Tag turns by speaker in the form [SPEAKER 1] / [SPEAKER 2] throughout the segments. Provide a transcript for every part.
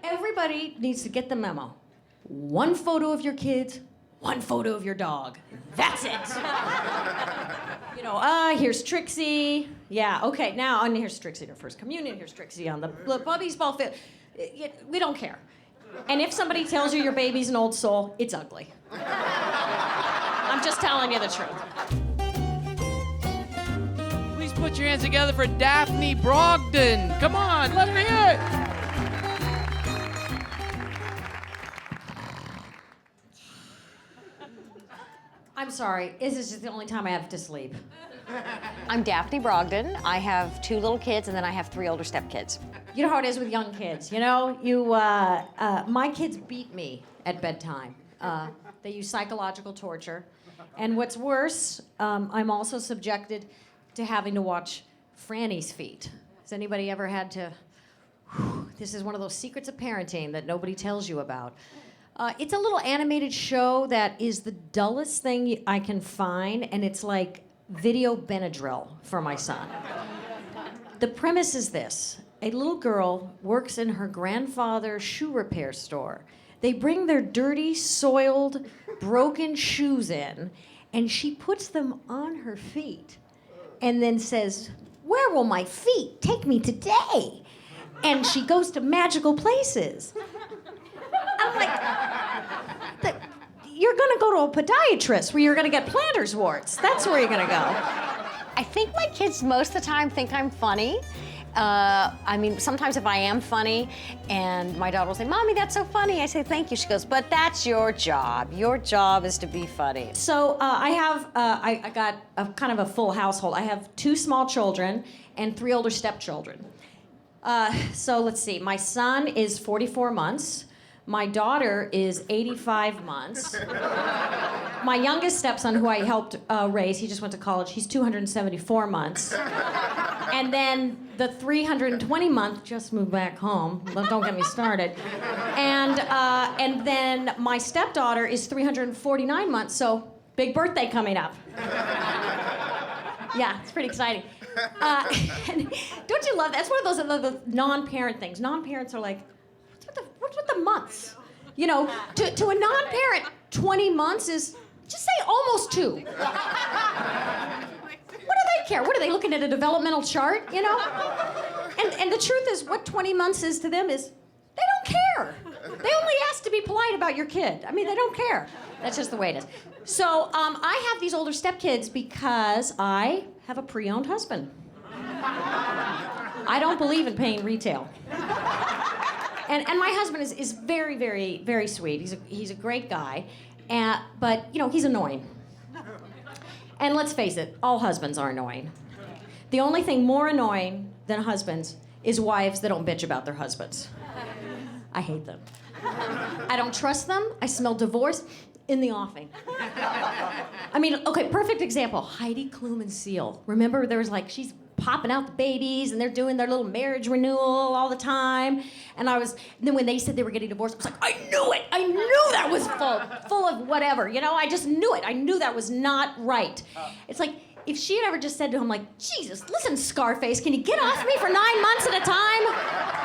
[SPEAKER 1] Everybody needs to get the memo. One photo of your kids, one photo of your dog. That's it. Here's Trixie. Yeah, okay, now, and here's Trixie in her first communion. Here's Trixie on the Bubby's ball field. We don't care. And if somebody tells you your baby's an old soul, it's ugly. I'm just telling you the truth.
[SPEAKER 2] Please put your hands together for Daphne Brogdon. Come on, let her hear it.
[SPEAKER 1] I'm sorry, this is just the only time I have to sleep.
[SPEAKER 3] I'm Daphne Brogdon. I have 2 little kids, and then I have 3 older stepkids.
[SPEAKER 1] You know how it is with young kids, my kids beat me at bedtime. They use psychological torture. And what's worse, I'm also subjected to having to watch Franny's feet. Has anybody ever had to... This is one of those secrets of parenting that nobody tells you about. It's a little animated show that is the dullest thing I can find, and it's like video Benadryl for my son. The premise is this. A little girl works in her grandfather's shoe repair store. They bring their dirty, soiled, broken shoes in, and she puts them on her feet and then says, "Where will my feet take me today?" And she goes to magical places. I'm like, you're gonna go to a podiatrist where you're gonna get plantar's warts. That's where you're gonna go.
[SPEAKER 3] I think my kids most of the time think I'm funny. Sometimes if I am funny and my daughter will say, "Mommy, that's so funny," I say, "Thank you." She goes, "But that's your job. Your job is to be funny."
[SPEAKER 1] So I got a kind of a full household. I have 2 small children and 3 older stepchildren. So let's see. My son is 44 months. My daughter is 85 months. My youngest stepson, who I helped raise, he just went to college, he's 274 months. And then the 320-month just moved back home. Don't get me started. And then my stepdaughter is 349 months, so big birthday coming up. Yeah, it's pretty exciting. And don't you love that? That's one of those non-parent things. Non-parents are like, what's with the months? To a non-parent, 20 months is, just say almost 2. What do they care? What are they looking at, a developmental chart, And the truth is, what 20 months is to them is, they don't care. They only ask to be polite about your kid. They don't care. That's just the way it is. So I have these older stepkids because I have a pre-owned husband. I don't believe in paying retail. And my husband is very, very, very sweet. He's a great guy, but he's annoying. And let's face it, all husbands are annoying. The only thing more annoying than husbands is wives that don't bitch about their husbands. I hate them. I don't trust them. I smell divorce in the offing. Okay, perfect example. Heidi Klum and Seal. Remember, there was she's popping out the babies, and they're doing their little marriage renewal all the time. And then when they said they were getting divorced, I was like, I knew it! I knew that was full of whatever, I just knew it. I knew that was not right. It's like, if she had ever just said to him, Jesus, listen, Scarface, can you get off me for 9 months at a time?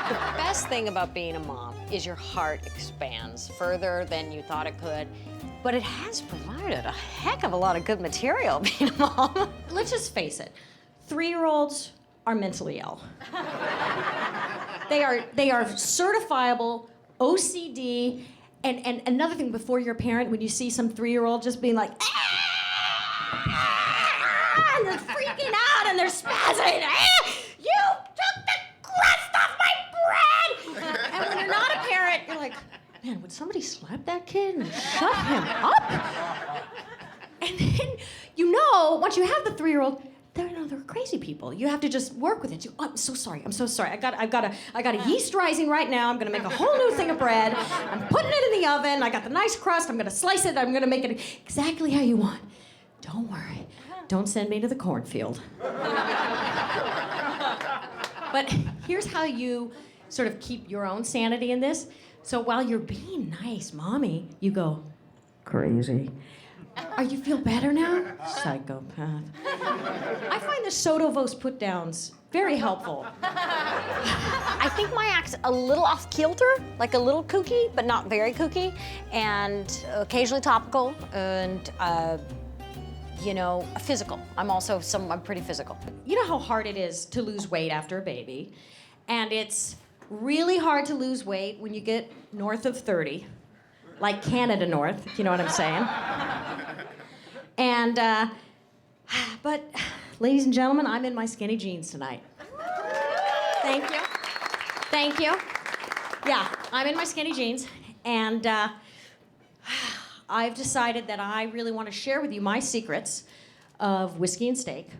[SPEAKER 3] The best thing about being a mom is your heart expands further than you thought it could. But it has provided a heck of a lot of good material being a mom.
[SPEAKER 1] Let's just face it. 3-year-olds are mentally ill. They are certifiable OCD, and another thing, before you're a parent, when you see some 3-year-old just being like, and they're freaking out and they're spazzing, you took the crust off my bread! And when you're not a parent, you're like, man, would somebody slap that kid and shut him up? And then, once you have the 3-year-old, they're crazy people. You have to just work with it. I'm so sorry. I got a yeast rising right now. I'm gonna make a whole new thing of bread. I'm putting it in the oven. I got the nice crust. I'm gonna slice it. I'm gonna make it exactly how you want. Don't worry. Don't send me to the cornfield. But here's how you sort of keep your own sanity in this. So while you're being nice, mommy, you go, crazy. Are you feel better now? Psychopath. I find the Sotavos put-downs Very helpful.
[SPEAKER 3] I think my act's a little off kilter, like a little kooky, but not very kooky, and occasionally topical, and physical. I'm pretty physical.
[SPEAKER 1] You know how hard it is to lose weight after a baby, and it's really hard to lose weight when you get north of 30, like Canada North, if you know what I'm saying. And, but ladies and gentlemen, I'm in my skinny jeans tonight. Thank you. Thank you. Yeah, I'm in my skinny jeans, and I've decided that I really want to share with you my secrets of whiskey and steak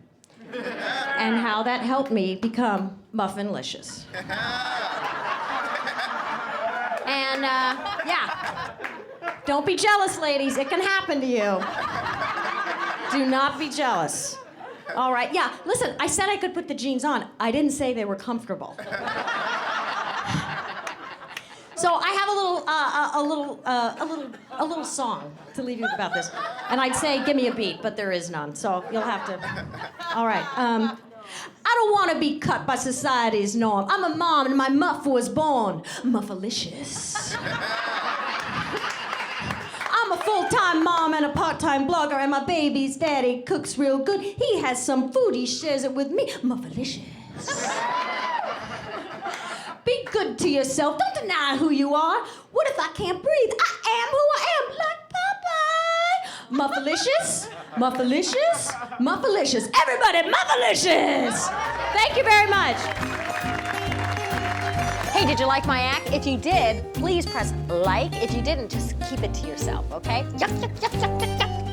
[SPEAKER 1] and how that helped me become muffinlicious. And yeah, don't be jealous, ladies. It can happen to you. Do not be jealous. All right, yeah, listen, I said I could put the jeans on. I didn't say they were comfortable. So I have a little song to leave you about this. And I'd say, give me a beat, but there is none, so you'll have to. All right. I don't want to be cut by society's norm. I'm a mom and my muff was born muffalicious. I'm a full-time mom and a part-time blogger, and my baby's daddy cooks real good. He has some food, he shares it with me. Muffalicious. Be good to yourself. Don't deny who you are. What if I can't breathe? I am who I am, like Popeye. Muffalicious, muffalicious, muffalicious. Everybody, muffalicious. Thank you very much.
[SPEAKER 3] Hey, did you like my act? If you did, please press like. If you didn't, just keep it to yourself, okay? Yuck, yuck, yuck, yuck, yuck, yuck.